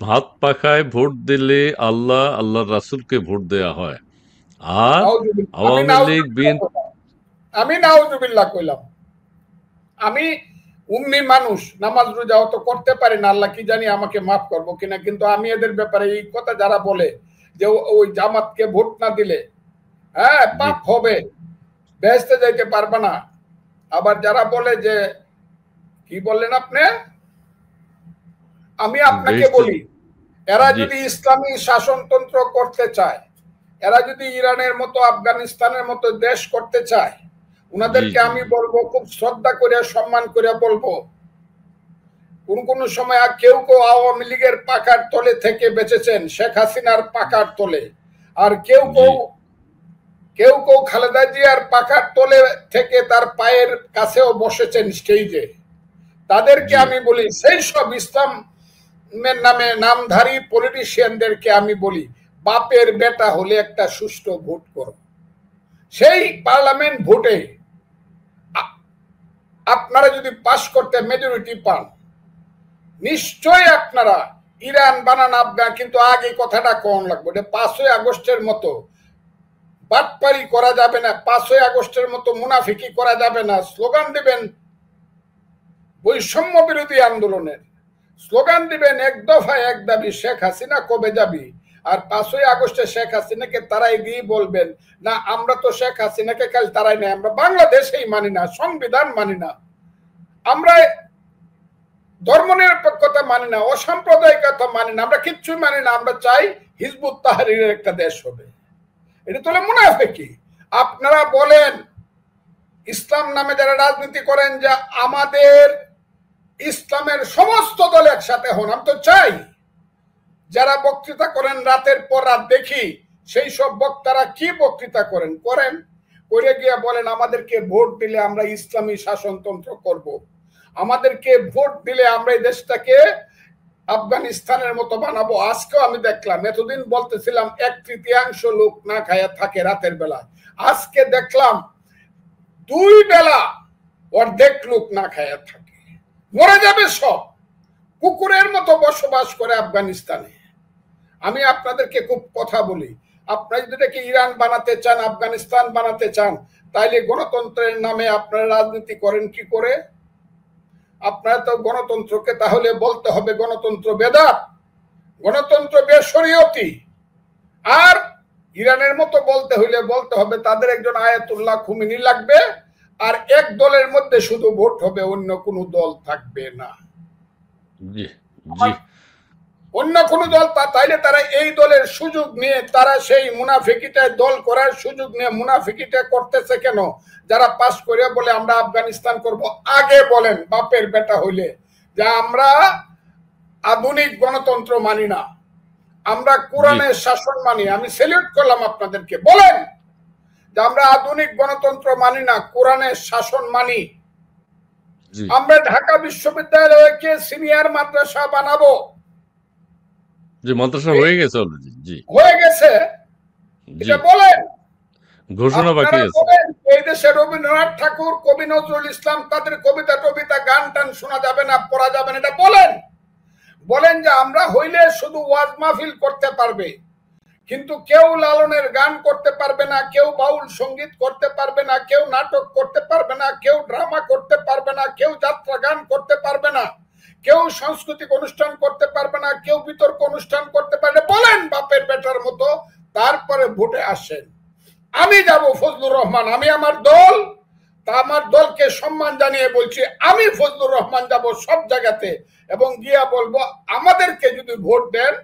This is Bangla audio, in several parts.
ভাত পাখায় ভোট দিলে আল্লাহর রাসূলকে ভোট দেয়া হয়। আর আমি আওয়ামী লীগ নাউজুবিল্লাহ কইলাম, আমি নাউজুবিল্লাহ কইলাম। আমি উম্মি মানুষ, নামাজ রোজা অত করতে পারি না, আল্লাহ কি জানি আমাকে মাফ করবো কিনা, কিন্তু আমি এদের ব্যাপারে এই কথা যারা বলে যে ওই জামাতকে ভোট না দিলে হ্যাঁ জি, পাপ হবে, বেহেশতে যাইতে পারবে না, আবার যারা বলে যে কি বললেন আপনি, আমি আপনাকে বেহেশতে বলি এরা জি, যদি ইসলামী শাসনতন্ত্র করতে চায়, এরা যদি ইরানের মতো আফগানিস্তানের মতো দেশ করতে চায়, জি, উনাদেরকে জি, আমি জি, বলবো খুব শ্রদ্ধা করে সম্মান করে বলবো, কোন কোন সময় কেউ কেউ আওয়ামী লীগের পাকার তলে থেকে বেঁচেছেন, শেখ হাসিনার পাকার তলে, আর কেউ জি, কেউ কেউ কেউ খালেদা জিয়ার পাকার তলে থেকে তার পায়ের কাছেও বসেছেন স্টেজে। তাদেরকে জি, আমি বলি, সেই সব ইসলামের নামে নামধারী পলিটিশিয়ানদেরকে আমি বলি, বাপের বেটা হলে একটা সুষ্ঠু ভোট করো। সেই পার্লামেন্ট ভোটে আপনারা যদি পাশ করতে মেজরিটি পান, নিশ্চয় আপনারা ইরান বানান আফগান, কিন্তু আগে কথাটা কম লাগবে, 5ই আগস্টের মতো বাটপারি করা যাবে না, 5ই আগস্টের মতো মুনাফিকি করা যাবে না। স্লোগান দিবেন বৈষম্য বিরোধী আন্দোলনের, স্লোগান দিবেন এক দফায় এক দাবি, শেখ হাসিনা কবে যাবি, আর 5ই আগস্টে শেখ হাসিনাকে তারাই দিয়ে বলবেন না আমরা তো শেখ হাসিনাকে কাল তারাই নাই, আমরা বাংলাদেশেই মানি না, সংবিধান মানি না, আমরা ধর্মনিরপেক্ষতা মানি না, অসাম্প্রদায়িকতা মানি না, আমরা কিচ্ছু মানি না, আমরা চাই হিজবুত তাহরীরের একটা দেশ হবে। এটা তো মুনাফিকি। আপনারা বলেন ইসলাম নামে যারা রাজনীতি করেন যে আমাদের ইসলামের সমস্ত দল একসাথে হন, আমি তো চাই। যারা বক্তৃতা করেন রাতের পর রাত দেখি, সেই সব বক্তারা কি বক্তৃতা করেন করে গিয়ে বলেন আমাদেরকে ভোট দিলে আমরা ইসলামী শাসনতন্ত্র করব, আমাদেরকে ভোট দিলে আমরা এই দেশটাকে আফগানিস্তানের মতো বানাবো। আজকেও আমি দেখলাম, এতদিন বলতেছিলাম 1/3 লোক না খায়া থাকে রাতের বেলা, আজকে দেখলাম 2 বেলা অর্ধেক লোক না খায়া থাকে, মরে যাবে সব, কুকুরের মতো বসবাস করে আফগানিস্তানে। আমি আপনাদেরকে খুব কথা বলি, আপনারা যদি এটাকে ইরান বানাতে চান, আফগানিস্তান বানাতে চান, তাইলে গণতন্ত্রের নামে আপনারা রাজনীতি করেন কি করে? আপনারা তো গণতন্ত্রকে তাহলে বলতে হবে গণতন্ত্র বেদাত, গণতন্ত্র বেশরিয়তি। আর ইরানের মতো বলতে হইলে বলতে হবে তাদের একজন আয়াতুল্লাহ খুমিনি লাগবে, আর এক দলের মধ্যে শুধু ভোট হবে, অন্য কোনো দল থাকবে না, জি, জি, অন্য কোন দল। তাইলে তারা এই দলের সুযোগ নিয়ে তারা সেই মুনাফিকিটায় দল করার সুযোগ নিয়ে মুনাফিকিটা করতেছে কেন? যারা পাস করে বলে আমরা আফগানিস্তান করব, আগে বলেন বাপের বেটা হইলে যে আমরা আধুনিক গণতন্ত্র মানি না, আমরা কোরআনের শাসন মানি। আমি সেলিউট করলাম আপনাদেরকে, বলেন যে আমরা আধুনিক গণতন্ত্র মানি না, কোরআনের শাসন মানি। আমরা ঢাকা বিশ্ববিদ্যালয়কে সিনিয়র মাদ্রাসা বানাবো, যে মাদ্রাসা হয়ে গেছে অলরেডি। জি, হয়ে গেছে, জি, এটা বলেন। ঘোষণা বাকি আপনারা আছে। বলেন এই দেশে রবীন্দ্রনাথ ঠাকুর, কবি নজরুল ইসলাম, তাদের কবিতা টবিতা গান টান শোনা যাবে না, পড়া যাবে না, এটা বলেন। বলেন যে আমরা হইলে শুধু ওয়াজ মাহফিল করতে পারবে, কিন্তু কেউ লালনের গান করতে পারবে না, কেউ বাউল সঙ্গীত করতে পারবে না, কেউ নাটক করতে পারবে না, কেউ ড্রামা করতে পারবে না, কেউ যাত্রা গান করতে পারবে না, কেউ সাংস্কৃতিক অনুষ্ঠান করতে পারবে না, কেউ বিতর্ক অনুষ্ঠান করতে পারবে। বলেন বাপের বেটার মতো, তারপরে ভোটে আসেন। আমি যাব ফজলুর রহমান, আমি আমার দল, তা আমার দলকে সম্মান জানিয়ে বলছি, আমি ফজলুর রহমান যাব সব জায়গাতে এবং গিয়া বলবো আমাদেরকে যদি ভোট দেন,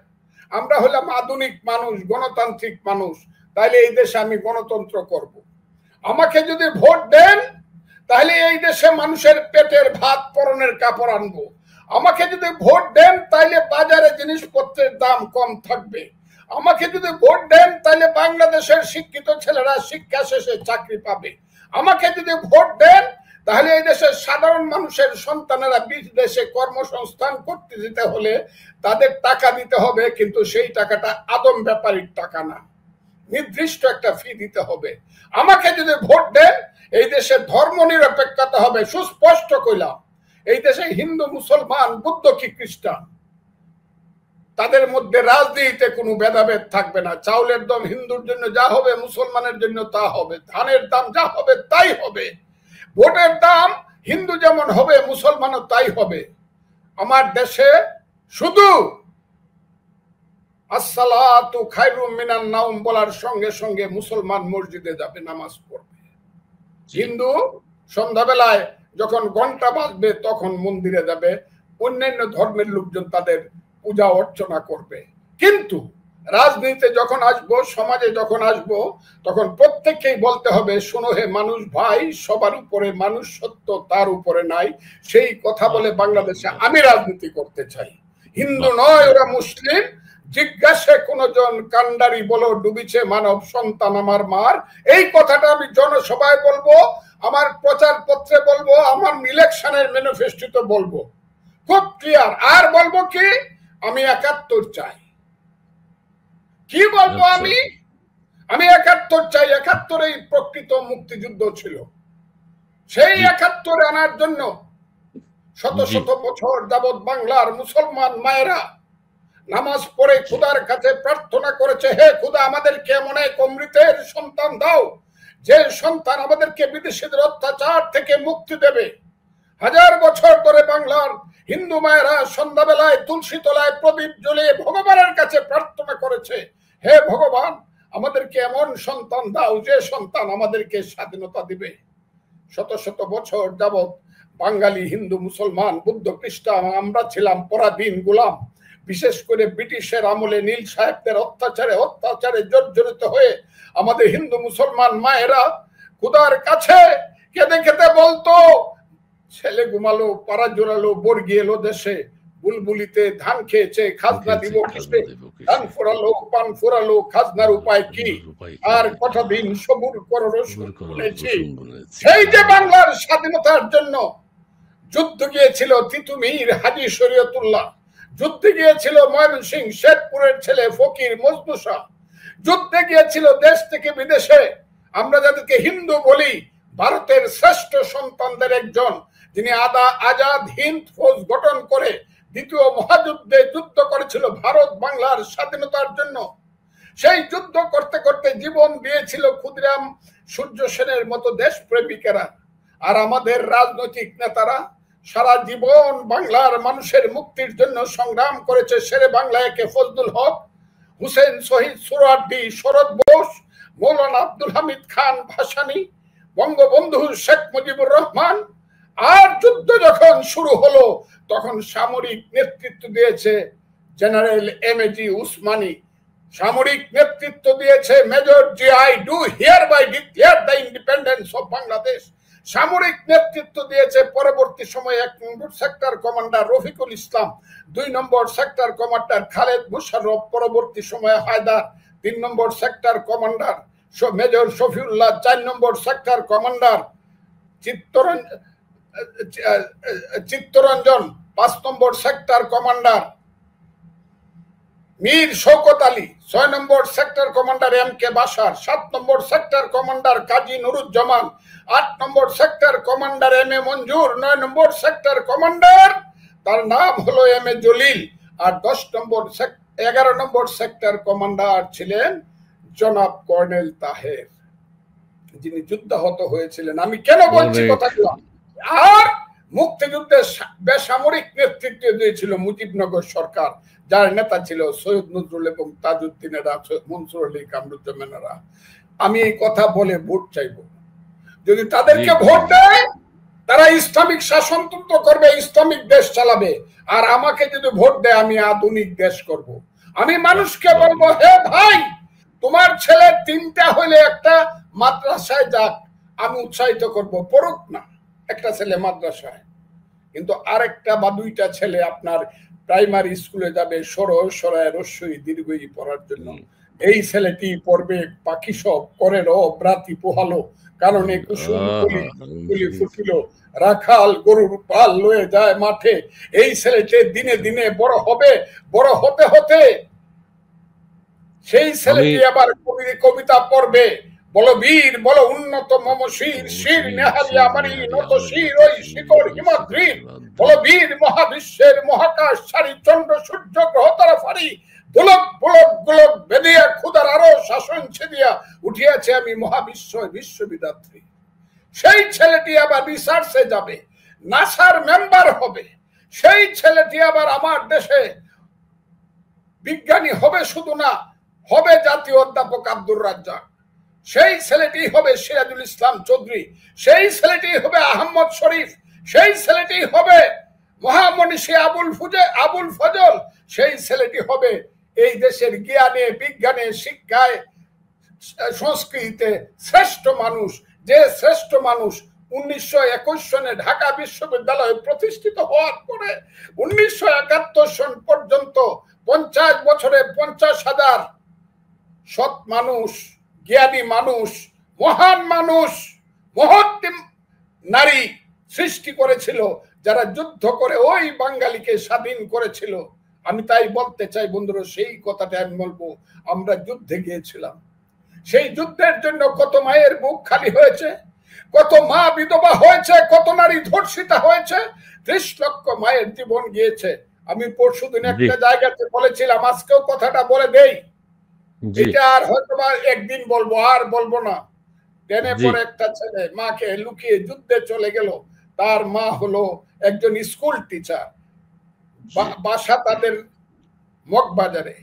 আমরা হলাম আধুনিক মানুষ, গণতান্ত্রিক মানুষ, তাহলে এই দেশে আমি গণতন্ত্র করব। আমাকে যদি ভোট দেন তাহলে এই দেশে মানুষের পেটের ভাত পরনের কাপড় আনবো। আমাকে যদি ভোট দেন তাহলে বাজারে জিনিসপত্রের দাম কম থাকবে। আমাকে যদি ভোট দেন তাহলে বাংলাদেশের শিক্ষিত ছেলেরা শিক্ষা শেষে চাকরি পাবে। আমাকে যদি ভোট দেন তাহলে এই দেশের সাধারণ মানুষের সন্তানেরা বিদেশে কর্মসংস্থান করতে যেতে হলে তাদের টাকা দিতে হবে, কিন্তু সেই টাকাটা আদম ব্যাপারীর টাকা না, নির্দিষ্ট একটা ফি দিতে হবে। আমাকে যদি ভোট দেন এই দেশে ধর্ম নিরপেক্ষতা হবে, সুস্পষ্ট কইলাম। এই দেশে হিন্দু মুসলমান, বুদ্ধ কি খ্রিস্টান, তাদের মধ্যে রাজনীতিতে কোনো ভেদাভেদ থাকবে না। চাউলের দাম হিন্দুর জন্য যা হবে মুসলমানের জন্য তা হবে, ধানের দাম যা হবে তাই হবে, ভোটের দাম হিন্দু যেমন হবে মুসলমানও তাই হবে। আমার দেশে শুধু আসসালাতু খায়রুম মিনান নাওম বলার সঙ্গে সঙ্গে মুসলমান মসজিদে যাবে, নামাজ পড়বে। হিন্দু সন্ধ্যাবেলায় যখন ঘন্টা বাজবে তখন মন্দিরে যাবে, অন্যান্য ধর্মের লোকজন তাদের পূজা অর্চনা করবে। কিন্তু রাজনীতিতে যখন আসবো, সমাজে যখন আসবো, তখন প্রত্যেককেই বলতে হবে, শোনো হে মানুষ ভাই, সবার উপরে মানুষ সত্য, তার উপরে নাই। সেই কথা বলে বাংলাদেশে আমি রাজনীতি করতে চাই। হিন্দু নয়, ওরা মুসলিম। জিজ্ঞাসে কোনজন কান্ডারি বলো ডুবিছে মানব সন্তান আমার মার। এই কথাটা আমি জনসভায় বলবো, আমার প্রচার পত্রে বলবো, আমার ইলেকশনের ম্যানিফেস্টোতে বলবো, খুব ক্লিয়ার। আর বলবো কি, আমি ৭১ চাই। কি বলবো আমি ৭১ চাই। ৭১ প্রকৃত মুক্তিযুদ্ধ ছিল। সেই ৭১ আনার জন্য শত শত বছর যাবৎ বাংলার মুসলমান মায়েরা নামাজ পড়ে খোদার কাছে প্রার্থনা করেছে, হে খোদা আমাদেরকে এমন এক অমৃতের সন্তান দাও যে সন্তান আমাদেরকে বিদেশিদের অত্যাচার থেকে মুক্তি দেবে। ১০০০ বছর ধরে বাংলার হিন্দু মায়েরা সন্ধ্যাবেলায় তুলসী তলায় প্রদীপ জ্বলিয়ে ভগবানের কাছে প্রার্থনা করেছে, হে ভগবান আমাদেরকে এমন সন্তান দাও যে সন্তান আমাদেরকে স্বাধীনতা দিবে। শত শত বছর যাবৎ বাঙালি হিন্দু মুসলমান বৌদ্ধ খ্রিস্টান আমরা ছিলাম পরাধীন গোলাম। বিশেষ করে ব্রিটিশের আমলে নীল সাহেবদের অত্যাচারে জর্জরিত হয়ে আমাদের হিন্দু মুসলমান মায়েরা খোদার কাছে কেঁদে কেঁদে বলতো, ছেলে ঘুমালো, পাড়া জোড়ালো, বর্গি এলো দেশে, বুলবুলিতে ধান খেয়েছে, খাজনা দিব কিসে, ধান ফোরালো পান ফোরালো, খাজনার উপায় কি, আর কটা দিন সবুর করো রসুন শুনেছি। সেই যে বাংলার স্বাধীনতার জন্য যুদ্ধ গিয়েছিল তিতুমির হাজী শরীয়তুল্লাহ, যুদ্ধে গিয়েছিল ময়মনসিংহ শেরপুরের ছেলে ফকির মজনু শাহ, যুদ্ধে গিয়েছিল দেশ থেকে বিদেশে আমরা যাদেরকে হিন্দু বলি ভারতের শ্রেষ্ঠ সন্তানদের একজন, যিনি আজাদ হিন্দ ফৌজ গঠন করে দ্বিতীয় মহাযুদ্ধে যুদ্ধ করেছিল ভারত বাংলার স্বাধীনতার জন্য। সেই যুদ্ধ করতে করতে জীবন দিয়েছিল ক্ষুদিরাম সূর্য সেনের মতো দেশপ্রেমিকেরা। আর আমাদের রাজনৈতিক নেতারা সারা জীবন বাংলার মানুষের মুক্তির জন্য সংগ্রাম করেছে। শেরে বাংলা একে ফজলুল হক, হুসেন শহীদ সোহরাওয়ার্দী, শরৎ বোস, মৌলানা আব্দুল হামিদ খান ভাসানী, বঙ্গবন্ধু শেখ মুজিবুর রহমান। আর যুদ্ধ যখন শুরু হলো তখন সামরিক নেতৃত্ব দিয়েছে জেনারেল এমএজি উসমানী, সামরিক নেতৃত্ব দিয়েছে মেজর জি I do hereby declare the independence of Bangladesh, সামরিক নেতৃত্ব দিয়েছে পরবর্তী সময়ে ১ number sector commander Rafiqul Islam, ২ number sector commander Khaled Musharraf, পরবর্তী সময়ে Haider, ৩ number sector commander major Shafiullah, ৪ number sector commander Chittaranjan, ৫ number sector commander Mir Shawkat Ali, ৬ number sector commander M K Bashar, ৭ number sector commander Kazi Nuruzzaman, ৮ number sector commander M A Manjur, ৯ number sector commander তার নাম হলো M A Jalil, R ১১ number sector commander ছিলেন জনাব কর্নেল তাহের, যিনি যুদ্ধাহত হয়েছিলেন। আমি কেন বলছি কথাগুলো? আর মুক্তিযুদ্ধে বেসামরিক নেতৃত্ব দিয়েছিল মুজিবনগর সরকার, যার নেতা ছিল সৈয়দ নজরুল এবং তাজউদ্দিনেরা, মনসুর আলী, কামরুজ্জামানেরা। আমি এই কথা বলে ভোট চাইব, যদি তাদেরকে ভোট দেয় তারা ইসলামিক শাসনতন্ত্র করবে, ইসলামিক দেশ চালাবে। আর আমাকে যদি ভোট দেয় আমি আধুনিক দেশ করব। আমি মানুষকে বলবো, হে ভাই তোমার ছেলে ৩টা হলে একটা মাদ্রাসায় যাক, আমি উৎসাহিত করব, পড়ুক না একটা ছেলে মাদ্রাসায়, কিন্তু আরেকটা বা 2টা ছেলে আপনার প্রাইমারি স্কুলে যাবে সরায় রস্যই দীর্ঘই পড়ার জন্য। এই ছেলেটি পড়বে পাখি সব করে রাতি পোহালো, কারণে কুসুম কলি ফুটিল, রাখাল গরুর পাল লয়ে যায় মাঠে। এই ছেলেটি দিনে দিনে বড় হবে, বড় হতে হতে সেই ছেলেটি আবার কবিতা পড়বে, বলো বীর বলো উন্নত মম শির, শির নেহারি আমারি নত শির ওই শিকড় হিমাদ্রির, বলো বীর মহাবিশ্বের মহাকাশ সারি, চন্দ্র সূর্য গ্রহ তারা ফারি, পুলক পুলক গোলক বেদিয়া ক্ষুধার আরো শাসন ছেদিয়া উঠিয়াছে আমি বিশ্ববিদাত্রী। সেই ছেলেটি আবার রিসার্চে যাবে, নাসার মেম্বার হবে। সেই ছেলেটি আবার আমার দেশে বিজ্ঞানী হবে, শুধু না, হবে জাতীয় অধ্যাপক আব্দুর রাজ্জাক। সেই ছেলেটি হবে সিরাজুল ইসলাম চৌধুরী। সেই ছেলেটি হবে আহমদ শরীফ। সেই ছেলেটি হবে মহামনীষী আবুল ফজল। সেই ছেলেটি হবে এই দেশের জ্ঞানে, বিজ্ঞানে, শিক্ষায়, সংস্কৃতিতে শ্রেষ্ঠ মানুষ। যে শ্রেষ্ঠ মানুষ 1921 সনে ঢাকা বিশ্ববিদ্যালয় প্রতিষ্ঠিত হওয়ার পরে 1971 সন পর্যন্ত 50 বছরে 50,000 সৎ মানুষ, জ্ঞানী মানুষ, মহান মানুষ, মহৎ নারী সৃষ্টি করেছিল, যারা যুদ্ধ করে ওই বাঙালিকে স্বাধীন করেছিল। আমি তাই বলতে চাই বন্ধুরা, সেই কথাটা আমি বলবো, আমরা যুদ্ধে গিয়েছিলাম। সেই যুদ্ধের জন্য কত মায়ের বুক খালি হয়েছে, কত মা বিধবা হয়েছে, কত নারী ধর্ষিতা হয়েছে, 30 লক্ষ মায়ের জীবন গিয়েছে। আমি পরশুদিন একটা জায়গাতে বলেছিলাম, আজকেও কথাটা বলে দেই, এটা আর হয়তো একদিন বলবো, আর বলবো না। ট্রেনে পরে একটা ছেলে মাকে লুকিয়ে যুদ্ধে চলে গেল। তার মা হলো একজন স্কুল টিচার, বাসা তাদের মগবাজারে।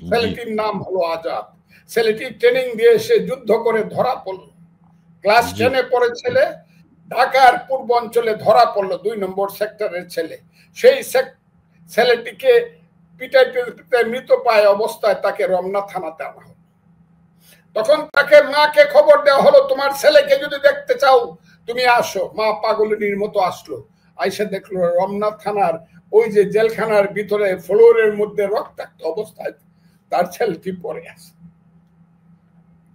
ছেলেটির নাম হলো আজাদ। ছেলেটি ট্রেনিং দিয়ে এসে যুদ্ধ করে ধরা পড়ল। ক্লাস 10-এ পড়ে ছেলে, ঢাকার পূর্ব অঞ্চলে ধরা পড়লো, 2 নম্বর সেক্টরের ছেলে। সেই ছেলেটিকে পিটাইতে মৃত পায় অবস্থায় তাকে রমনা থানাতে আনা হলো। তখন তাকে মাকে খবর দেওয়া হলো, তোমার ছেলেকে যদি দেখতে চাও তুমি আসো। মা পাগলিনীর মতো আসলো, আইসা দেখলো রমনা থানার ওই যে জেলখানার ভিতরে ফ্লোরের মধ্যে রক্তাক্ত অবস্থায় তার ছেলেটি পড়ে আছে।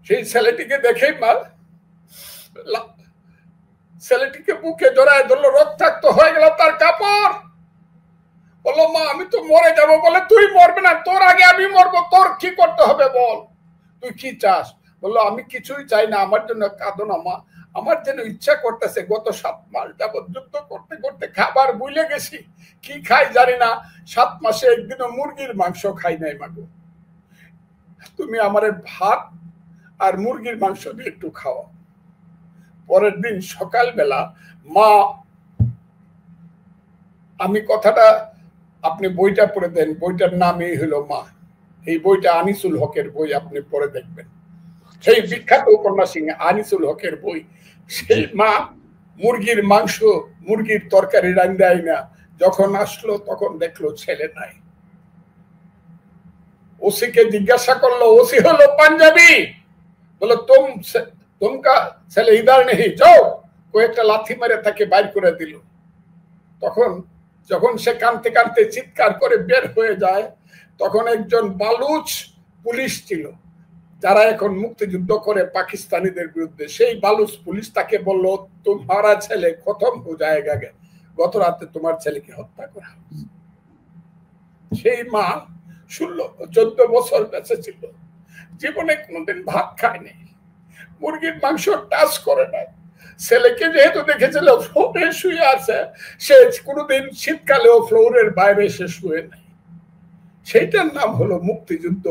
সেই ছেলেটিকে দেখেই মা ছেলেটিকে বুকে জড়ায় ধরলো, রক্তাক্ত হয়ে গেল তার কাপড়। বললো, মা আমি তো মরে যাবো। বলে, তুই মরবে না, তোর আগে আমি মরবো, তোর কি করতে হবে বল, তুই কি চাস? বললো, আমি কিছুই চাই না, আমার জন্য কাঁদো না মা, আমার যেন ইচ্ছা করতেছে। গত 7 মাস যাবৎ যুদ্ধ করতে করতে খাবার ভুলে গেছি, কি খাই জানি না। 7 মাসে একদিনও মুরগির মাংস খাই নাই মাগো, তুমি আমারে ভাত আর মুরগির মাংস দিয়ে একটু খাওয়া। পরের দিন সকালবেলা মা, আমি কথাটা, আপনি বইটা পড়ে দেন, বইটার নাম এই হলো মা। এই বইটা আনিসুল হকের বই, আপনি পড়ে দেখবেন। সেই বিখ্যাত উপন্যাসিক আনিসুল হকের বই। সেই মা মুরগির মাংস, মুরগির তরকারি রান্দাই না, যখন আসলো তখন দেখলো ছেলে নাই। ওসিকে জিজ্ঞাসা করলো, ওসি হলো পাঞ্জাবি, বলো তুমকা ছেলে ইদার নেই, যাও। কয়েকটা লাথি মেরে তাকে বাইর করে দিল। তখন যখন সে কাঁদতে কাঁদতে চিৎকার করে বের হয়ে যায়, তখন একজন বালুচ পুলিশ ছিল, যারা এখন মুক্তিযুদ্ধ করে পাকিস্তানিদের বিরুদ্ধে। সেই বালুচ পুলিশ তাকে বললো, তোমারা ছেলে খতম হো জায়গা, গত রাতে তোমার ছেলেকে হত্যা করা। সেই মা 14 বছর বেঁচে ছিল, জীবনে কোনোদিন ভাত খায়নি, মুরগির মাংস টাচ করে নাই। ছেলেকে যেহেতু দেখেছিল ফ্লোরে শুয়ে আছে, সে কোনোদিন শীতকালেও ফ্লোরের বাইরে এসে শুয়ে নাই। সেইটার নাম হলো মুক্তিযুদ্ধ।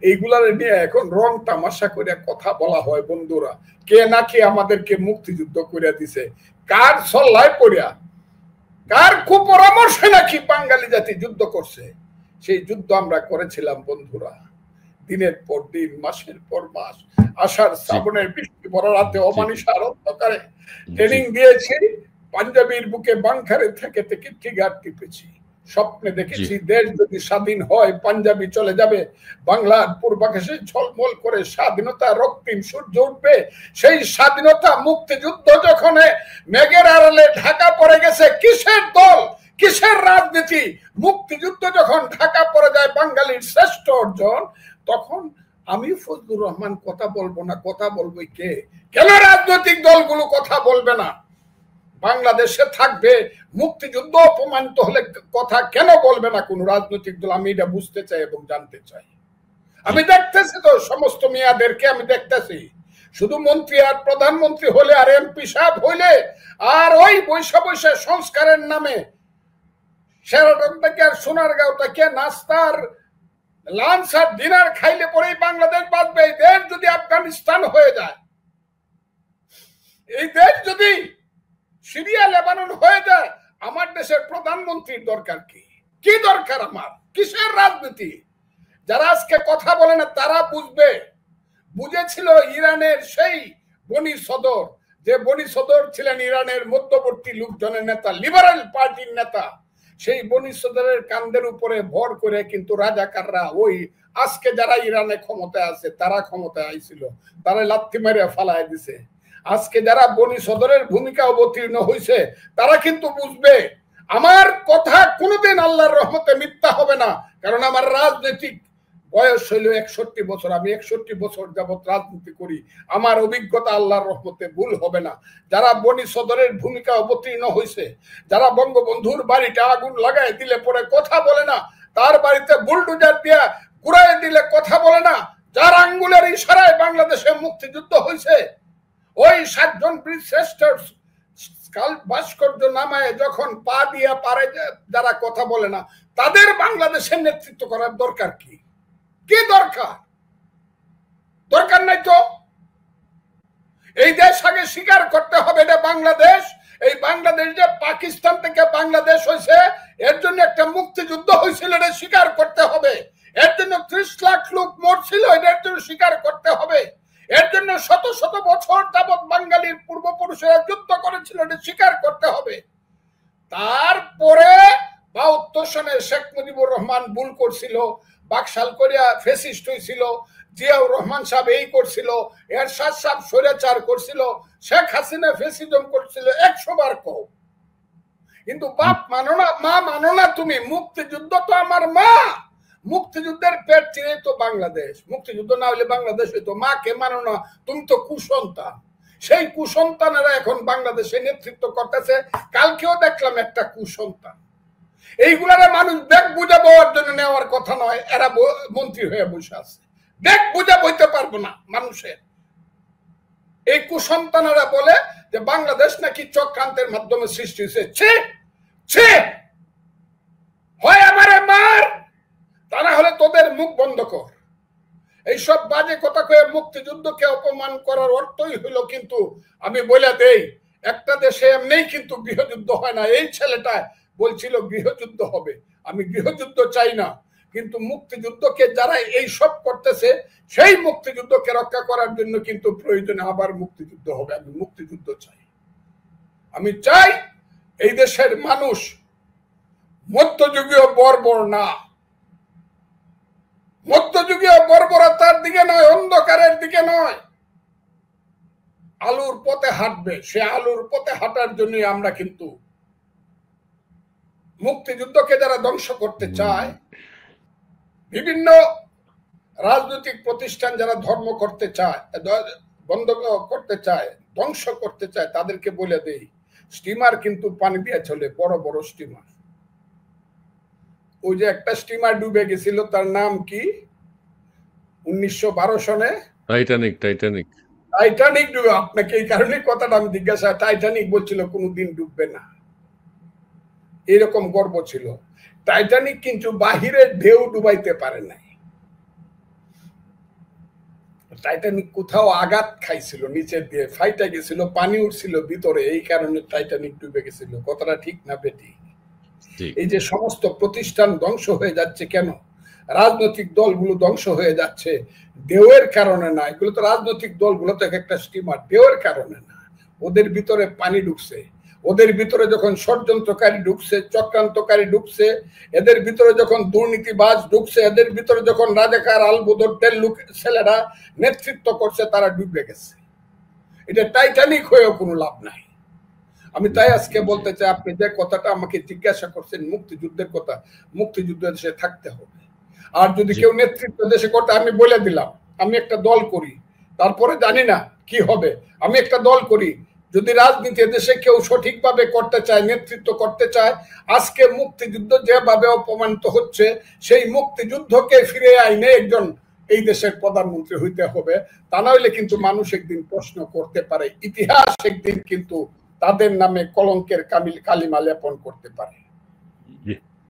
এইগুলার নিয়ে এখন রং তামাশা করে কথা বলা হয় বন্ধুরা। কে নাকি আমাদেরকে মুক্তিযুদ্ধ করে দিছে, কার সল্লায় পড়িয়া, কার কুপরামর্শে নাকি বাঙালি জাতি যুদ্ধ করছে। সেই যুদ্ধ আমরা করেছিলাম বন্ধুরা, দিনের পর দিন, মাসের পর মাস, আষাঢ় শ্রাবণের বৃষ্টি ভরা রাতে অমানিসার অন্ধকারে ট্রেনিং দিয়েছি। পাঞ্জাবির বুকে বাংখারে থেকে থেকে ট্রিগার টিপেছি। স্বপ্নে দেখেছি দেশ যদি স্বাধীন হয় পাঞ্জাবি চলে যাবে, বাংলার পূর্বাকাশে ঝলমল করে স্বাধীনতা রক্তিম সূর্য উঠবে। সেই স্বাধীনতা মুক্তিযুদ্ধ যখন মেঘের আড়ালে ঢাকা পড়ে গেছে, কিসের দল, কিসের রাজনীতি, মুক্তিযুদ্ধ যখন ঢাকা পড়ে যায় বাঙালির শ্রেষ্ঠ অর্জন, তখন আমি ফজলুর রহমান কথা বলবো না, কথা বলবো কে? কেন রাজনৈতিক দলগুলো কথা বলবে না? বাংলাদেশে থাকবে, মুক্তিযুদ্ধ অপমানিত হলে কথা কেন বলবে না কোন রাজনৈতিক দল? আমি এটা বুঝতে চাই এবং জানতে চাই। আমি দেখতেছি তো সমস্ত মেয়াদেরকে, আমি দেখতেছি শুধু মন্ত্রী আর প্রধানমন্ত্রী হলে আর এমপি সাহেব হইলে আর ওই বৈশা বৈশা সংস্কারের নামে শেরাটন থেকে আর সোনারগাঁও থেকে নাস্তার লাঞ্চ আর ডিনার খাইলে পরেই বাংলাদেশ বাঁচবে। এই দেশ যদি আফগানিস্তান হয়ে যায়, এই দেশ যদি সিরিয়া লেবানন হয়ে যায়, আমার দেশের প্রধানমন্ত্রীর দরকার কি? কি দরকার আমার? কিসের রাজনীতি? যারা আজকে কথা বলে না তারা বুঝবে। বুঝেছিল ইরানের সেই বনি সদর, যে বনি সদর ছিলেন ইরানের মধ্যবর্তী লোকজনের নেতা, লিবারেল পার্টির নেতা। সেই বনি সদরের কান্দের উপরে ভর করে কিন্তু রাজাকাররা, ওই আজকে যারা ইরানে ক্ষমতায় আছে তারা ক্ষমতায় আইছিল, তারা লাথি মেরে ফালায় দিছে। আজকে যারা বনি সদরের ভূমিকা অবতীর্ণ হয়েছে তারা কিন্তু বুঝবে আমার কথা কোনোদিন আল্লাহর রহমতে মিথ্যা হবে না। কারণ আমার রাজনৈতিক বয়স হইল 61 বছর, আমি 61 বছর যাবৎ রাজনীতি করি। আমার অভিজ্ঞতা আল্লাহর রহমতে ভুল হবে না। যারা বনি সদরের ভূমিকা অবতীর্ণ হয়েছে, যারা বঙ্গবন্ধুর বাড়িটা আগুন লাগাই দিলে পরে কথা বলে না, তার বাড়িতে বুলডোজার দিয়ে ঘুরাই দিলে কথা বলে না, যার আঙ্গুলের ইশারায় বাংলাদেশে মুক্তিযুদ্ধ হয়েছে, ওই 7 জন বীর শ্রেষ্ঠ ভাস্কর্য নামায় যখন পা দিয়া পারে যারা কথা বলে না, তাদের বাংলাদেশের নেতৃত্ব করার দরকার কি? কি দরকার? দরকার নাই তো। এই দেশ আগে স্বীকার করতে হবে এটা বাংলাদেশ। এই বাংলাদেশ যে পাকিস্তান থেকে বাংলাদেশ হয়েছে, এর জন্য একটা মুক্তিযুদ্ধ হয়েছিল, এটা স্বীকার করতে হবে। এর জন্য 30 লাখ লোক মরছিল, এটার জন্য স্বীকার করতে হবে। এর জন্য শত শত বছর যাবৎ বাঙালির পূর্বপুরুষেরা যুদ্ধ করেছিল, এটা স্বীকার করতে হবে। তারপরে 72 সনে শেখ মুজিবুর রহমান ভুল করছিল, বাকশাল করিয়া ফেসিস্ট হয়েছিল, জিয়াউর রহমান সাহেব এই করছিল, এরশাদ সাহেব স্বৈরাচার করছিল, শেখ হাসিনা ফেসিজম করছিল, 100 বার কও। কিন্তু বাপ মানো না, মা মানো না তুমি। মুক্তিযুদ্ধ তো আমার মা। মুক্তিযুদ্ধের পেট চিনে তো বাংলাদেশ। মুক্তিযুদ্ধ না হলে বাংলাদেশ হইতো। মাকে মানো না, তুমি তো কুসন্তান। সেই কুসন্তানেরা এখন বাংলাদেশে নেতৃত্ব করতেছে। কালকেও দেখলাম একটা কুসন্তান। এইগুলারে মানুষ ব্যাগ বুঝা বওয়ার জন্য নেওয়ার কথা নয়, এরা মন্ত্রী হয়ে বসে আছে। ব্যাগ বুঝা বইতে পারবো না মানুষের। এই কুসন্তানেরা বলে যে বাংলাদেশ নাকি চক্রান্তের মাধ্যমে সৃষ্টি হয়েছে। হয় আমারে মার, তা না হলে তোদের মুখ বন্ধ কর। এইসব বাজে কথা কয়ে মুক্তিযুদ্ধকে অপমান করার অর্থই হইলো, কিন্তু আমি বলে দেই, একটা দেশে এমনিই কিন্তু গৃহযুদ্ধ হয় না। এই ছেলেটা বলছিল গৃহযুদ্ধ হবে, আমি গৃহযুদ্ধ চাই না। কিন্তু মুক্তিযুদ্ধকে যারা এই সব করতেছে, সেই মুক্তিযুদ্ধকে রক্ষা করার জন্য কিন্তু প্রয়োজনে আবার মুক্তিযুদ্ধ হবে। আমি মুক্তিযুদ্ধ চাই। আমি চাই এই দেশের মানুষ মধ্যযুগীয় বর্বর না, মধ্যযুগীয় বর্বরতার দিকে নয়, অন্ধকারের দিকে নয়, আলোর পথে হাঁটবে। সে আলোর পথে হাঁটার জন্য আমরা কিন্তু মুক্তিযুদ্ধকে যারা ধ্বংস করতে চায়, বিভিন্ন রাজনৈতিক প্রতিষ্ঠান যারা ধর্ম করতে চায়, বন্ধ করতে চায়, ধ্বংস করতে চায়, তাদেরকে বলে দেই, স্টিমার কিন্তু পানি দিয়ে চলে, বড় বড় স্টিমার। ওই যে একটা স্টিমার ডুবে গেছিল, তার নাম কি? 1912 সনে টাইটানিক। টাইটানিক ডুবে। আপনাকে এই কারণে কথাটা আমি জিজ্ঞাসা, টাইটানিক বলছিল কোনোদিন ডুববে না, এরকম গর্ব ছিল। টাইটানিক কিন্তু বাহিরের ঢেউ ডুবাইতে পারে নাই। টাইটানিক কোথাও আঘাত খাইছিল, নিচের দিয়ে ফাইটা গেছিল, পানি উঠছিল ভিতরে, এই কারণে টাইটানিক ডুবে গেছিল। কথাটা ঠিক না বেটি? এই যে সমস্ত প্রতিষ্ঠান ধ্বংস হয়ে যাচ্ছে কেন? রাজনৈতিক দলগুলো ধ্বংস হয়ে যাচ্ছে ঢেউয়ের কারণে না। এগুলো তো রাজনৈতিক দলগুলো তো একটা স্টিমার, ঢেউয়ের কারণে না। ওদের ভিতরে পানি ঢুকছে, ওদের ভিতরে যখন ষড়যন্ত্রকারী ঢুকছে, চক্রান্তকারী ঢুকছে, এদের ভিতরে যখন দুর্নীতিবাজ ঢুকছে, এদের ভিতরে যখন রাজাকার আলবদরদের লোক ছেলেরা নেতৃত্ব করছে, তারা ডুবে গেছে। এটা টাইটানিক হয়েও কোনো লাভ নাই। আমি তাই আজকে বলতে চাই, আপনি যে কথাটা আমাকে জিজ্ঞাসা করছেন মুক্তিযুদ্ধের কথা, মুক্তিযুদ্ধ দেশে থাকতে হবে। আর যদি কেউ নেতৃত্ব দেশে করতে, আমি বলে দিলাম, আমি একটা দল করি, তারপরে জানি না কি হবে। আমি একটা দল করি, যদি রাজনীতি দেশে কেউ সঠিকভাবে করতে চায়, নেতৃত্ব করতে চায়, আজকে মুক্তিযুদ্ধ যেভাবে অপমানিত হচ্ছে, সেই মুক্তিযুদ্ধকে ফিরে আইনে একজন এই দেশের প্রধানমন্ত্রী হইতে হবে। তা না হইলে কিন্তু মানুষ একদিন প্রশ্ন করতে পারে, ইতিহাস একদিন কিন্তু তাদের নামে কলঙ্কের কালিমা লেপন করতে পারে।